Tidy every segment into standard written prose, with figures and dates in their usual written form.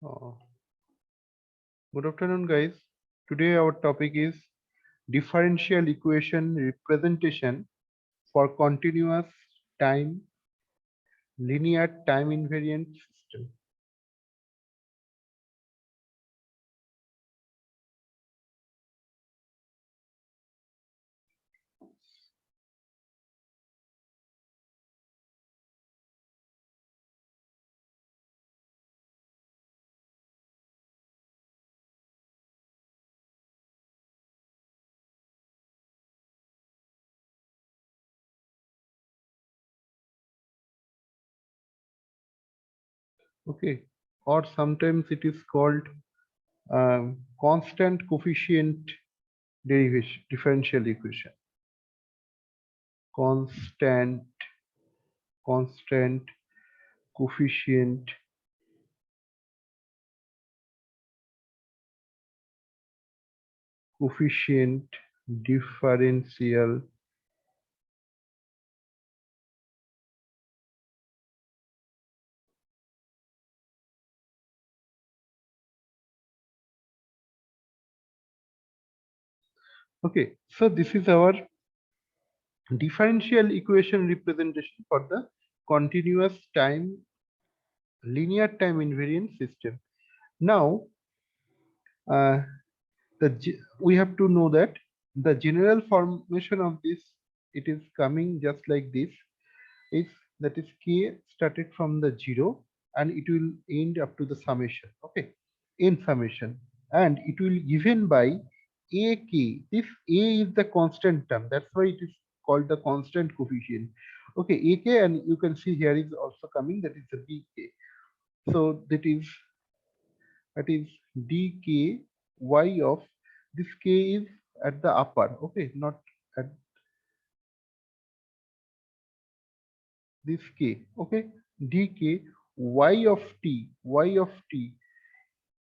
Uh, Good afternoon, guys. Today our topic is differential equation representation for continuous time linear time invariant system. Okay, or sometimes it is called constant coefficient derivation differential equation. Constant coefficient differential okay, so this is our differential equation representation for the continuous time linear time invariant system. Now uh, we have to know that the general formation of this, it is coming just like this, is that is k started from the 0 and it will end up to the summation. Okay, in summation, and it will given by ak. This a is the constant term, that's why it is called the constant coefficient. Okay, ak, and you can see here is also coming, that is the bk. So that is dk y of this k is at the upper, okay, not at this k, okay, dk y of t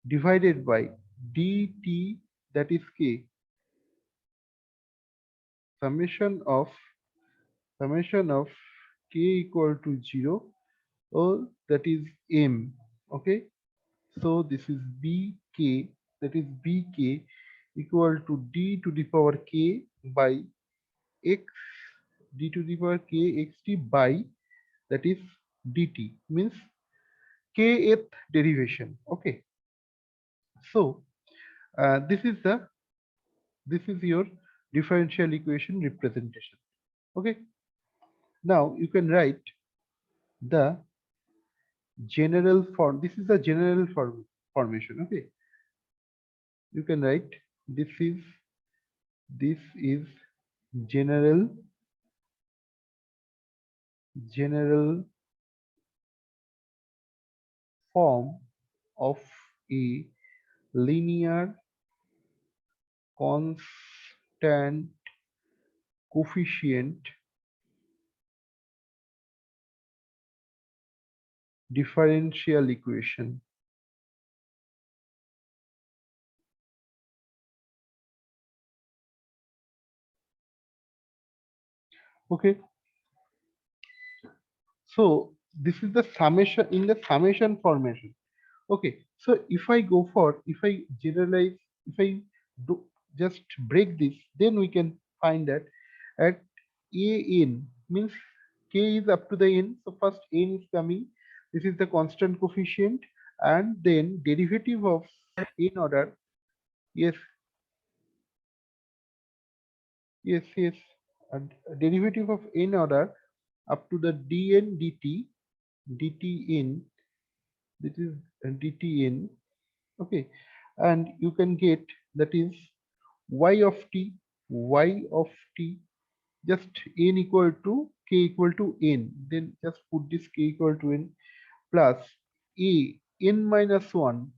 divided by dt, that is k, summation of k equal to 0, or that is m. Okay, so this is bk, that is bk equal to d to the power k by x, d to the power k xt by, that is dt, means kth derivation. Okay, so this is your differential equation representation. Okay, now you can write the general form. This is the general formation. Okay, you can write this is general form of a linear constant coefficient differential equation. Okay, so this is the summation in the summation formation. Okay, so if I generalize, if I do just break this, then we can find that at a n means k is up to the n. So first n is coming. This is the constant coefficient, and then derivative of n order. Yes, yes. And derivative of n order up to the dn dt n. This is dt n. Okay, and you can get, that is y of t, just n equal to k equal to n, then just put this k equal to n plus a n minus 1,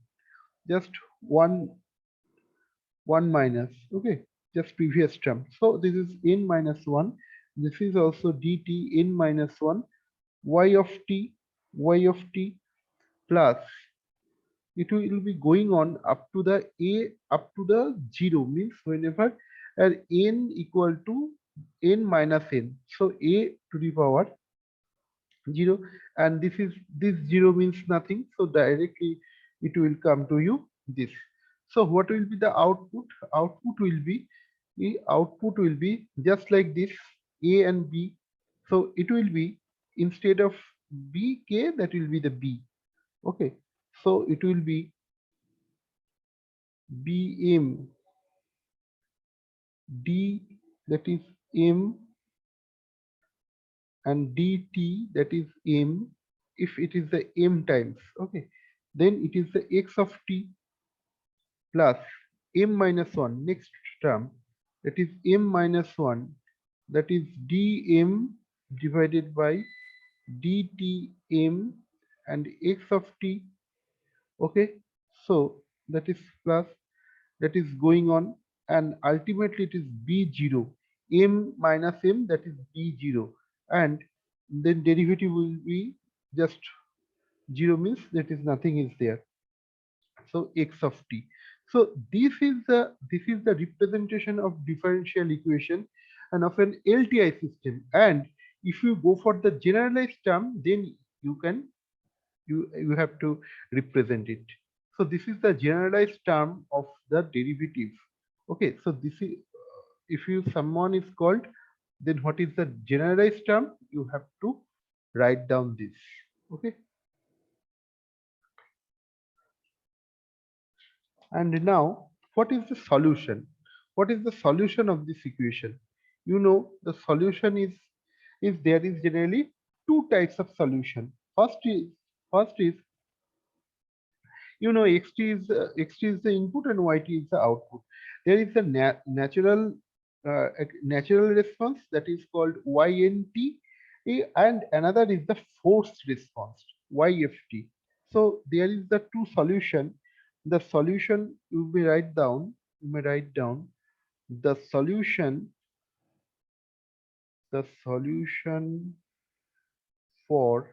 just 1 minus, okay, just previous term. So this is n minus 1, this is also dt n minus 1 y of t plus it will be going on up to the a up to the 0, means whenever n equal to n minus n, so a to the power 0, and this 0 means nothing, so directly it will come to you this. So what will be the output? Output will be just like this, A and B. So it will be, instead of BK, that will be the B. Okay. So it will be BM D, that is M, and dt, that is M. If it is the M times, okay, then it is the x of t plus m minus 1, next term, that is m minus 1, that is dm divided by dtm and x of t. Okay, so that is plus, that is going on, and ultimately it is b0, m minus m, that is b0, and then derivative will be just 0, means that is nothing is there. So x of t. So this is the representation of differential equation and of an LTI system. And if you go for the generalized term, then you have to represent it. So this is the generalized term of the derivative. Okay, so this is, if you someone is called, then what is the generalized term? You have to write down this. Okay. And now, what is the solution? What is the solution of this equation? You know, the solution is there is generally two types of solution. First is, you know, xt is the input and yt is the output. There is a natural response, that is called ynt, and another is the forced response, yft. So there is the two solution. The solution, you may write down the solution for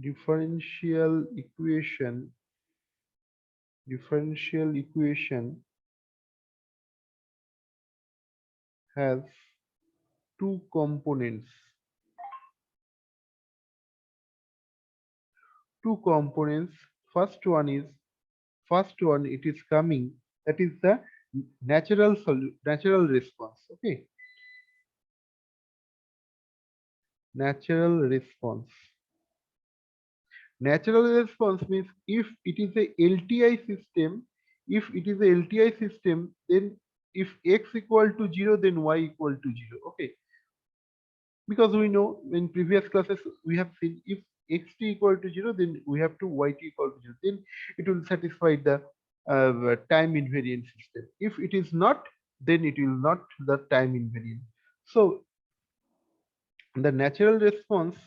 differential equation has two components. First one, it is coming, that is the natural response. Okay, natural response. Natural response means if it is a LTI system, then if x equal to 0, then y equal to 0. Okay, because we know in previous classes we have seen, if xt equal to 0, then we have to yt equal to 0, then it will satisfy the time invariant system. If it is not, then it will not the time invariant. So the natural response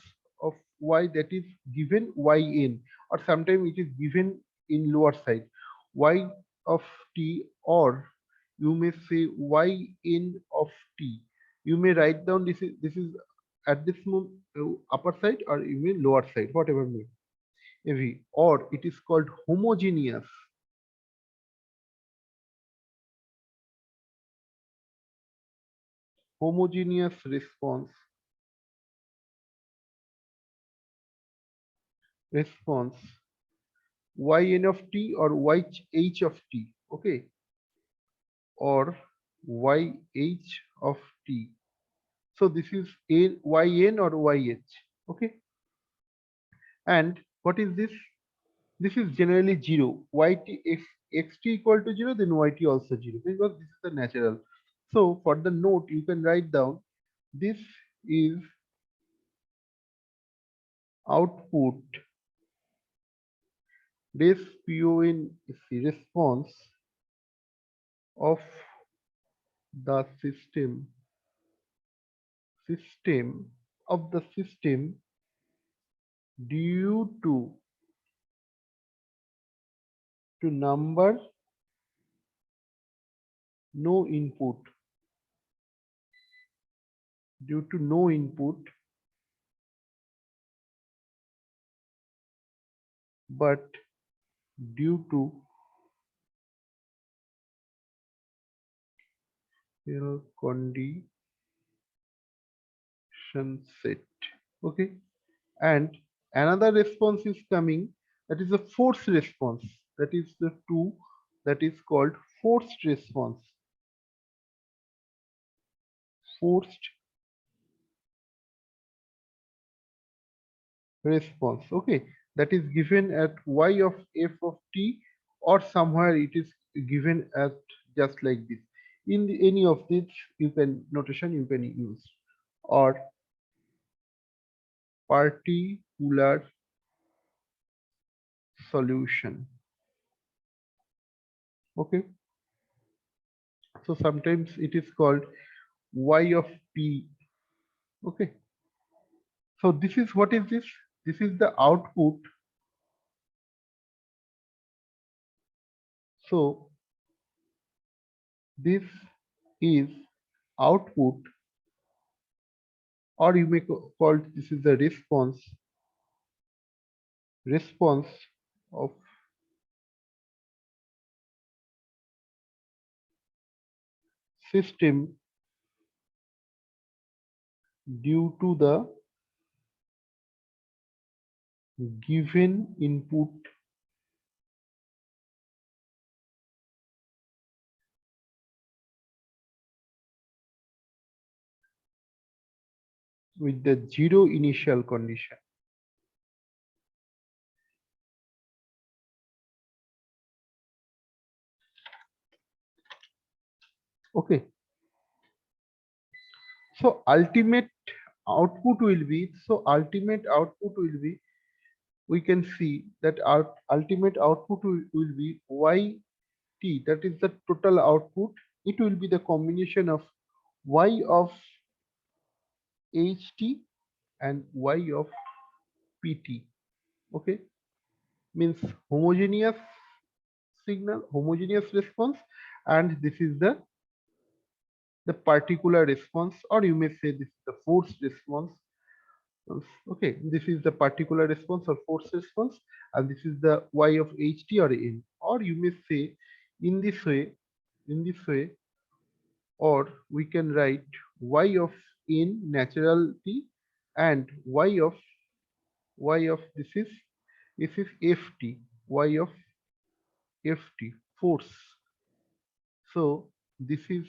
of y, that is given yn, or sometimes it is given in lower side, y of t, or you may say yn of t. You may write down this is at this moment upper side, or you may lower side, whatever may be, or it is called homogeneous response yn of t, or yh of t. Okay, or yh of t. So this is yn or yh. Okay, and what is this? This is generally 0. Yt, if xt equal to 0, then yt also 0, because this is the natural. So for the note, you can write down this is output response of the system of the system due to number no input, but due to condition set. Okay, and another response is coming, that is a forced response. That is the two, that is called forced response. Forced response. Okay, that is given at y of f of t, or somewhere it is given at just like this. In any of these you can notation you can use, or particular solution. Okay, so sometimes it is called y of p. Okay, so this is, what is this? This is the output. So this is output, or you may call this is the response of system due to the given input with the zero initial condition. Okay, so ultimate output will be, we can see that our ultimate output will be yt, that is the total output. It will be the combination of y of ht and y of pt. Okay, means homogeneous signal, homogeneous response, and this is the particular response, or you may say this is the forced response. Okay, this is the particular response or forced response, and this is the y of ht or n, or you may say in this way, or we can write y of n natural t, and y of this is ft, y of ft, force. So this is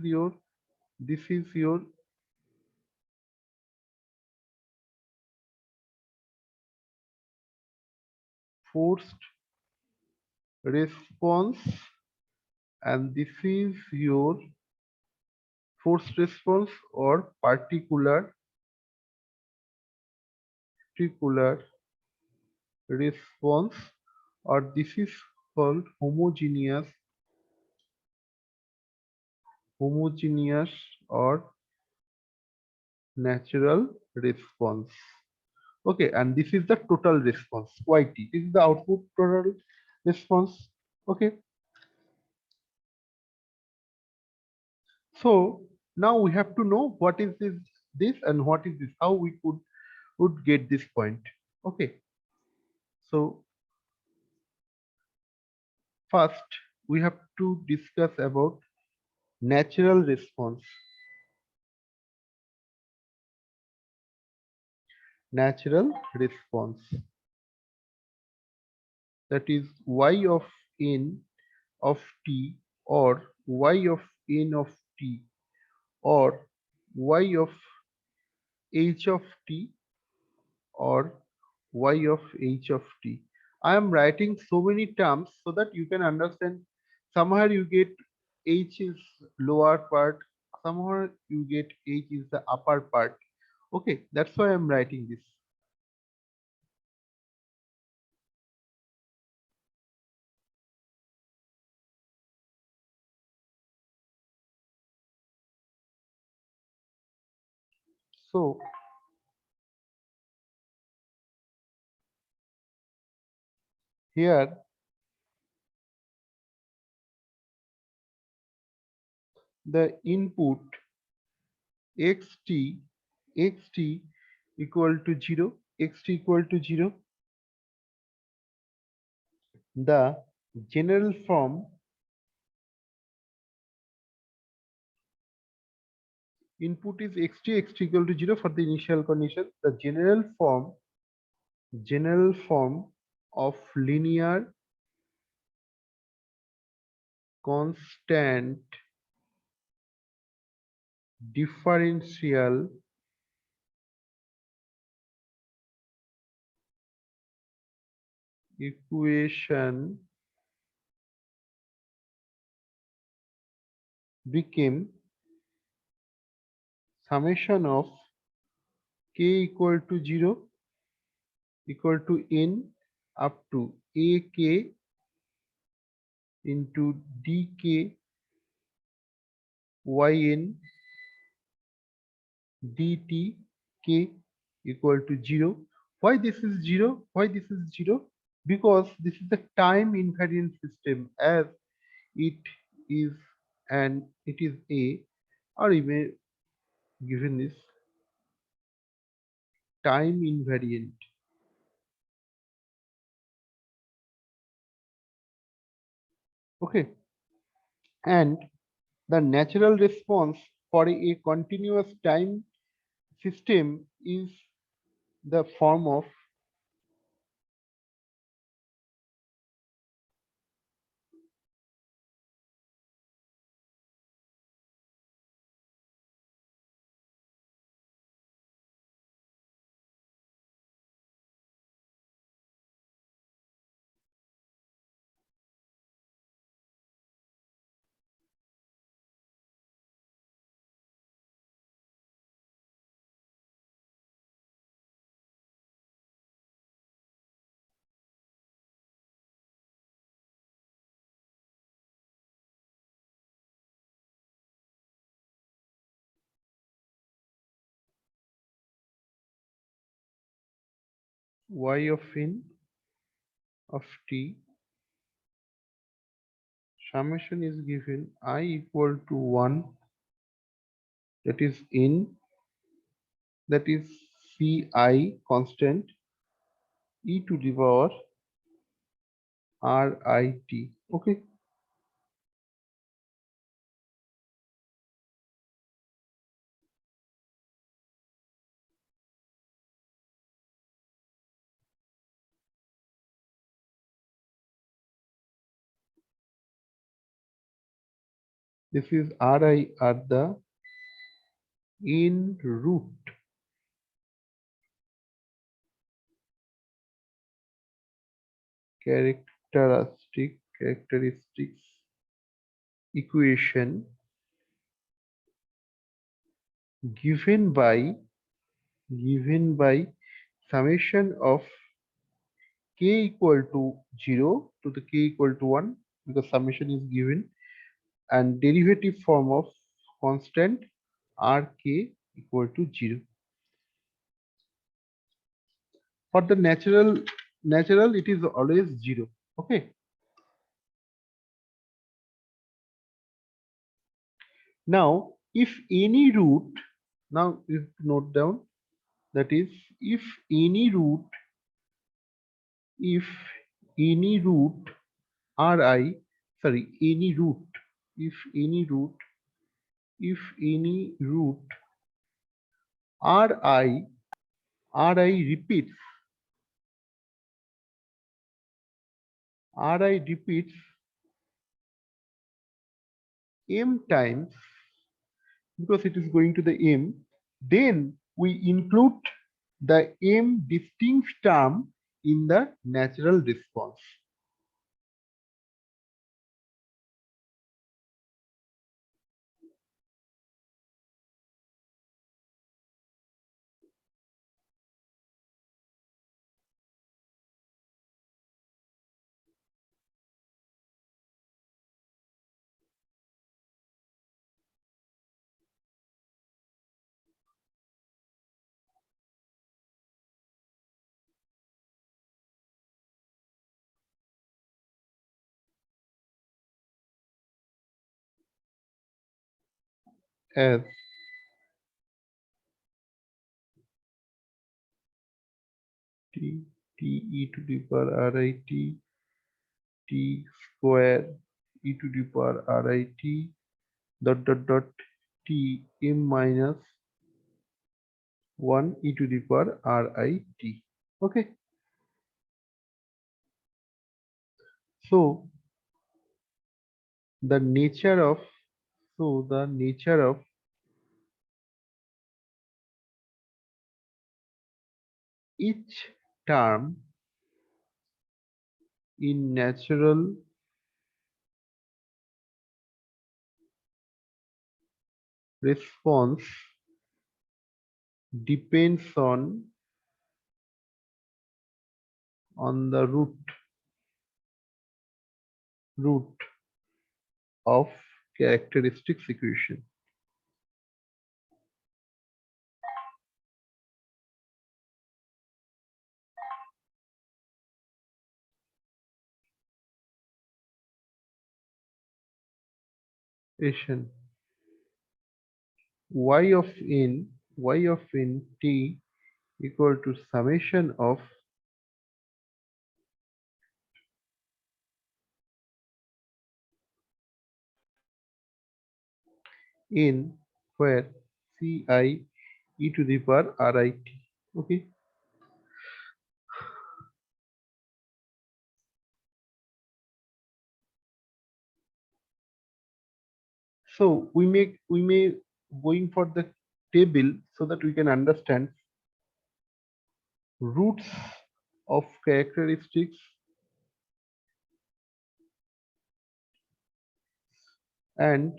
your forced response, and this is your forced response or particular response, or this is called homogeneous or natural response. Okay, and this is the total response, yt. This is the output total response. Okay, so now we have to know what is this and what is this, how we would get this point. Okay, so first we have to discuss about natural response. Natural response, that is y of n of t, or y of n of t, or y of h of t, or y of h of t. I am writing so many terms so that you can understand. Somewhere you get h is lower part, somewhere you get h is the upper part. Okay, that's why I'm writing this. So here the input xt equal to 0, xt equal to 0, the general form input is xt equal to 0 for the initial condition. The general form of linear constant differential equation became summation of k equal to 0 equal to n up to ak into dk yn dt k equal to 0. Why this is 0? Why this is 0? Because this is the time invariant system, as it is it is a, or even given this time invariant. Okay, and the natural response for a continuous time system is the form of y of n of t. Summation is given I equal to 1, that is n, that is ci constant, e to the power rit. Okay, this is ri at the in root characteristics equation given by summation of k equal to 0 to the k equal to 1, because summation is given, and derivative form of constant rk equal to 0. For the natural it is always 0. Okay, now if any root, now you note down, that is if any root if any root ri, sorry, any root, if any root if any root ri repeats m times, because it is going to the m, then we include the m distinct term in the natural response. As t e to the power rit t square e to the power rit dot dot dot t m minus 1 e to the power rit. Okay, so the nature of each term in natural response depends on the root of characteristics equation. Equation y of n t equal to summation of n where ci e to the power rit. Okay, so we may going for the table so that we can understand roots of characteristics and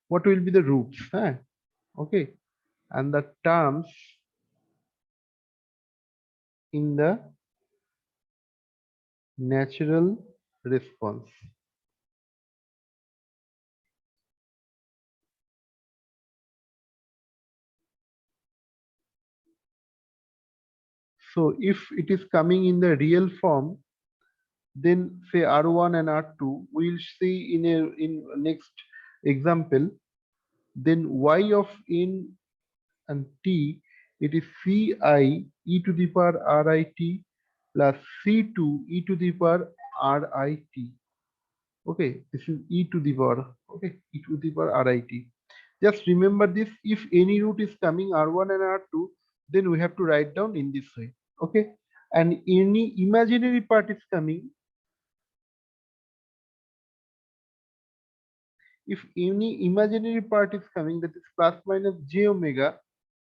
what will be the roots, huh? Okay, and the terms in the natural response. So if it is coming in the real form, then say R1 and R2, we'll see in next example. Then y of n and t, it is ci e to the power rit plus c2 e to the power rit. Okay, this is e to the power. Okay, e to the power rit. Just remember this: if any root is coming R1 and R2, then we have to write down in this way. Okay, and any imaginary part is coming. If any imaginary part is coming, that is plus minus j omega,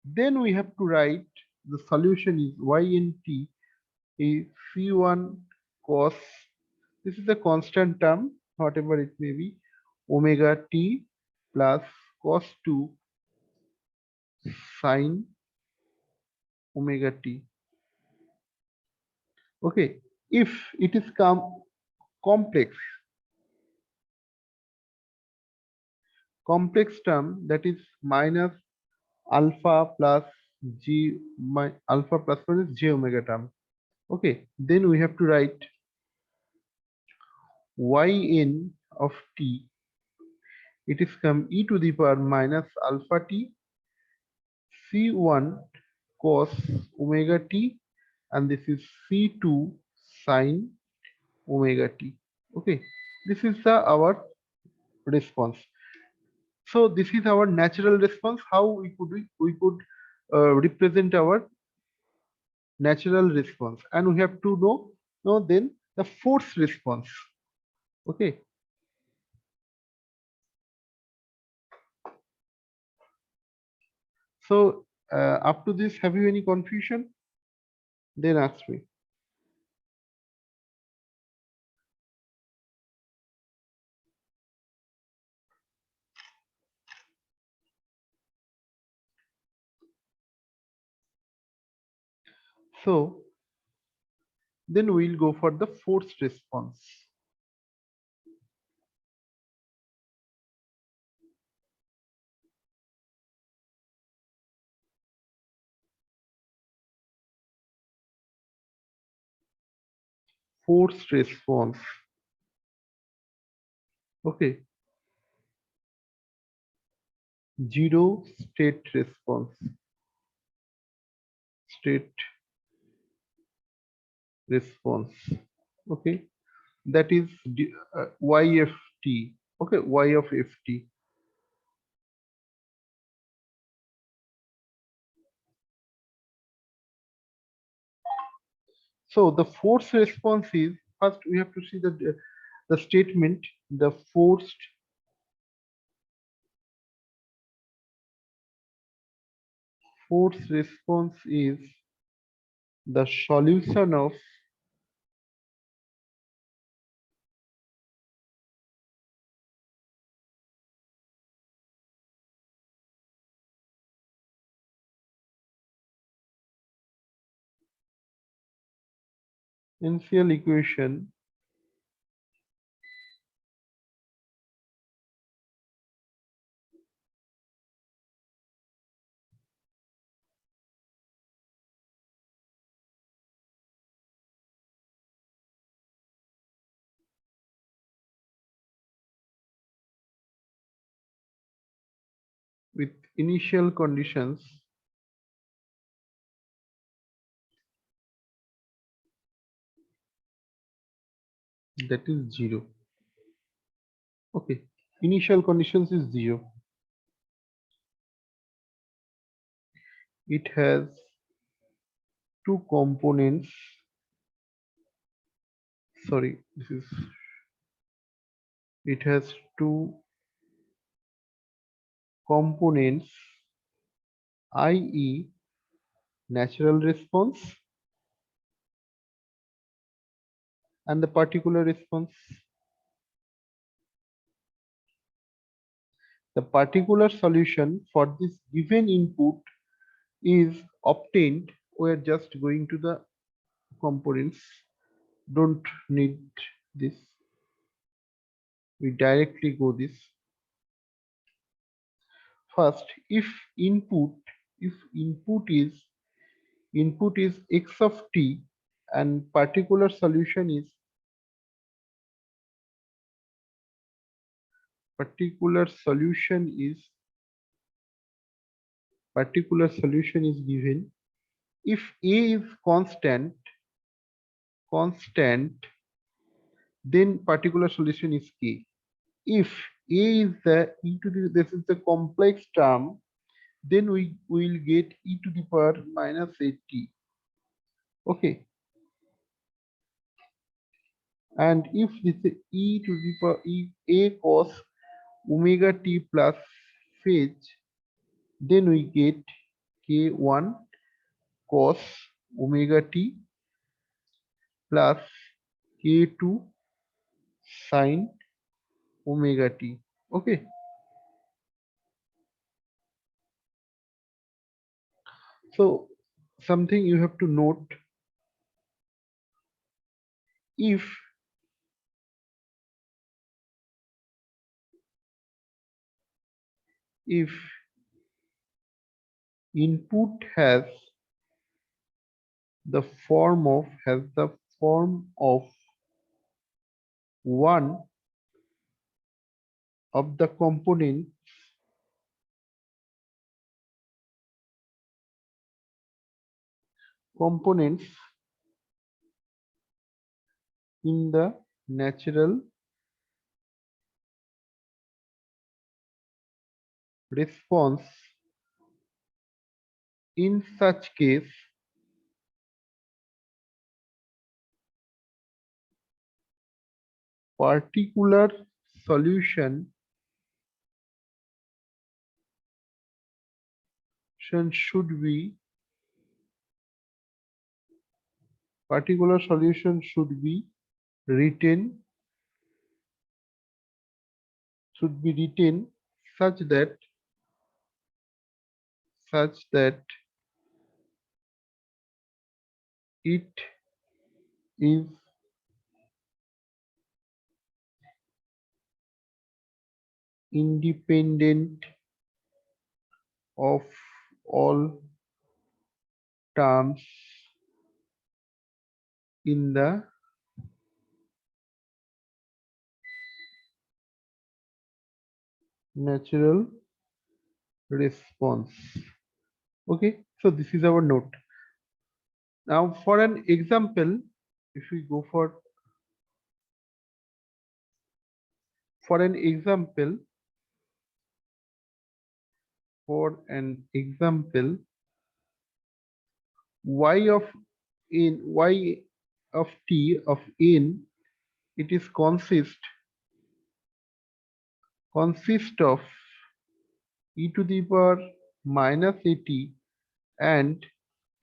then we have to write the solution is y in t is c1 cos, this is a constant term, whatever it may be, omega t plus cos 2 sine omega t. Okay, if it is complex term, that is minus alpha plus alpha plus minus j omega term. Okay, then we have to write yn of t, it is come e to the power minus alpha t c1 cos omega t, and this is c2 sine omega t. Okay, this is our response. So this is our natural response. How we could represent our natural response, and we have to know then the force response. Okay, so up to this, have you any confusion? Then ask me. So then we'll go for the forced response. Forced response. Okay. Zero state response. State response. Okay. that is yft. Okay, y of ft. So the force response is, first we have to see the statement. The force response is the solution of initial equation with initial conditions that is 0. Okay, initial conditions is 0. It has two components. Sorry, this is, it has two components, i.e. natural response and the particular response. The particular solution for this given input is obtained. We are just going to the components, don't need this, we directly go this. First, if input is x of t and particular solution is given. If a is constant, then particular solution is k. If a is the e to the, this is the complex term, then we will get e to the power minus at. Okay, and if this is e to the power a cos omega t plus phase, then we get k1 cos omega t plus k2 sin omega t. Okay, so something you have to note, if input the form of one of the components in the natural response. In such case, particular solution should be written such that it is independent of all terms in the natural response. Okay, so this is our note. Now for an example, if we go for For an example, y of y of t of n, it is consist of e to the power minus at and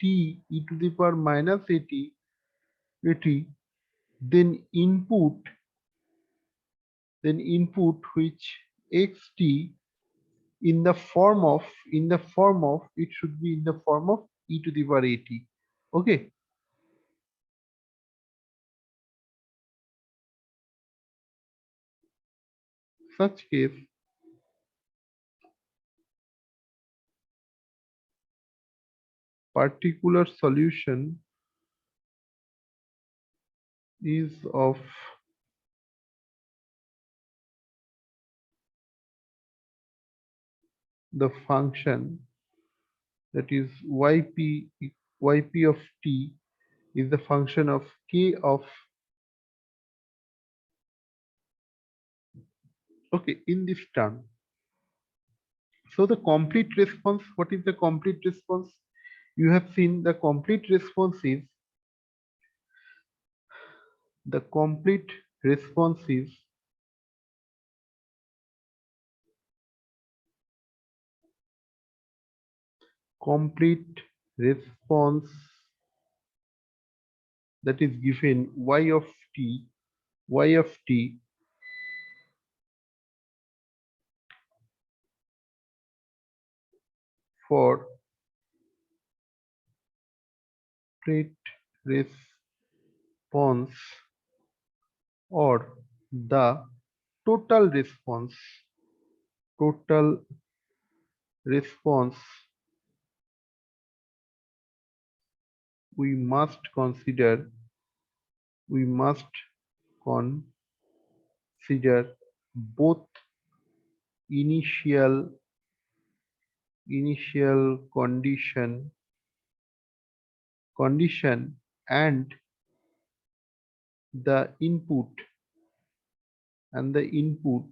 t e to the power minus at, then input which xt in the form of it should be in the form of e to the power at. Okay, such case particular solution is of the function, that is yp of t is the function of k of, okay, in this term. So the complete response, what is the complete response? You have seen the complete response is the complete response is complete response that is given y of t for complete response or the total response we must consider both initial condition and the input and the input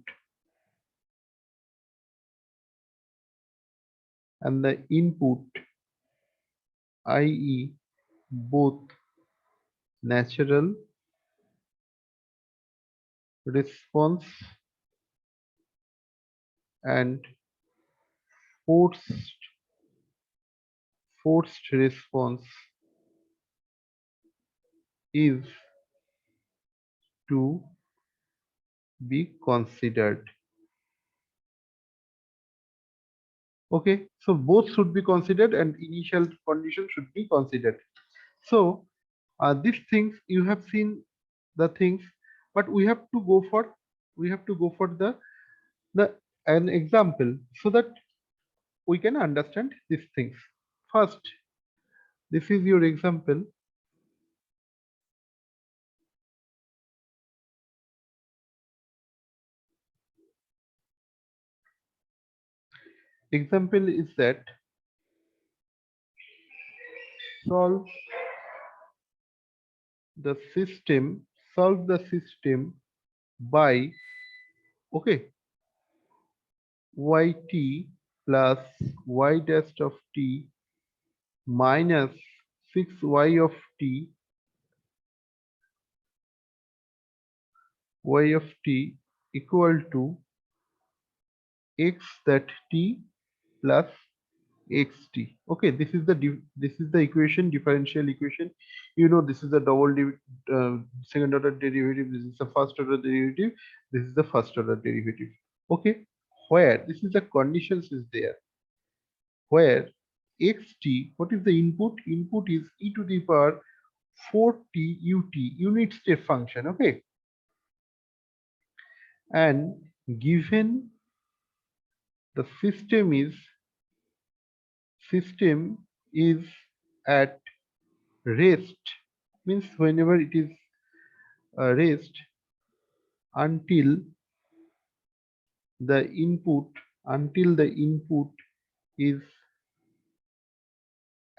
i.e. both natural response and forced response is to be considered. Okay, so both should be considered and initial condition should be considered. So these things you have seen the things, but we have to go for the an example so that we can understand these things. First, this is your example. Example is that solve the system by, okay, yt plus y dash of t minus 6y of t equal to x that t plus xt. Okay, this is the equation, differential equation. You know, this is the second order derivative, this is the first order derivative, this is the first order derivative. Okay, where this is the conditions is there, where xt, what is the input? Input is e to the power 4t ut, unit step function. Okay, and given the system is at rest, means whenever it is rest until the input is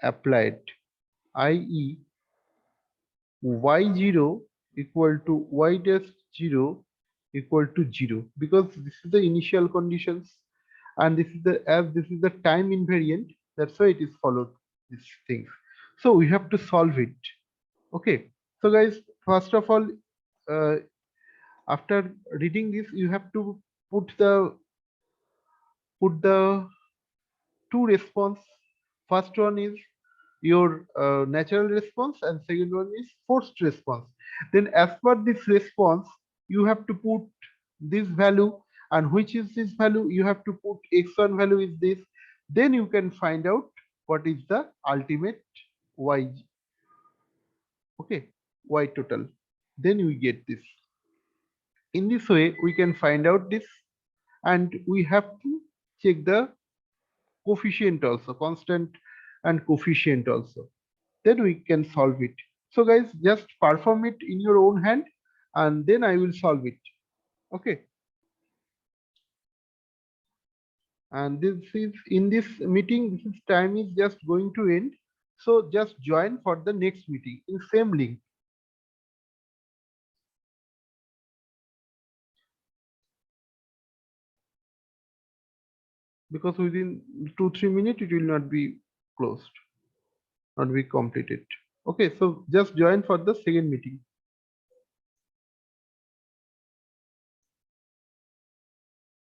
applied, i.e. y0 equal to y dash 0 equal to 0, because this is the initial conditions, and this is the, as this is the time invariant, that's why it is followed these things. So we have to solve it. Okay, so guys, first of all, uh, after reading this, you have to put the two response. First one is your natural response, and second one is forced response. Then as per this response, you have to put this value, and which is this value, you have to put x1 value is this. Then you can find out what is the ultimate y. Okay, y total. Then we get this. In this way we can find out this, and we have to check the coefficient also, constant and coefficient also. Then we can solve it. So guys, just perform it in your own hand, and then I will solve it. Okay, and this is, in this meeting, this is time is just going to end, so just join for the next meeting in same link, because within 2-3 minutes it will not be closed, not be completed. Okay, so just join for the second meeting.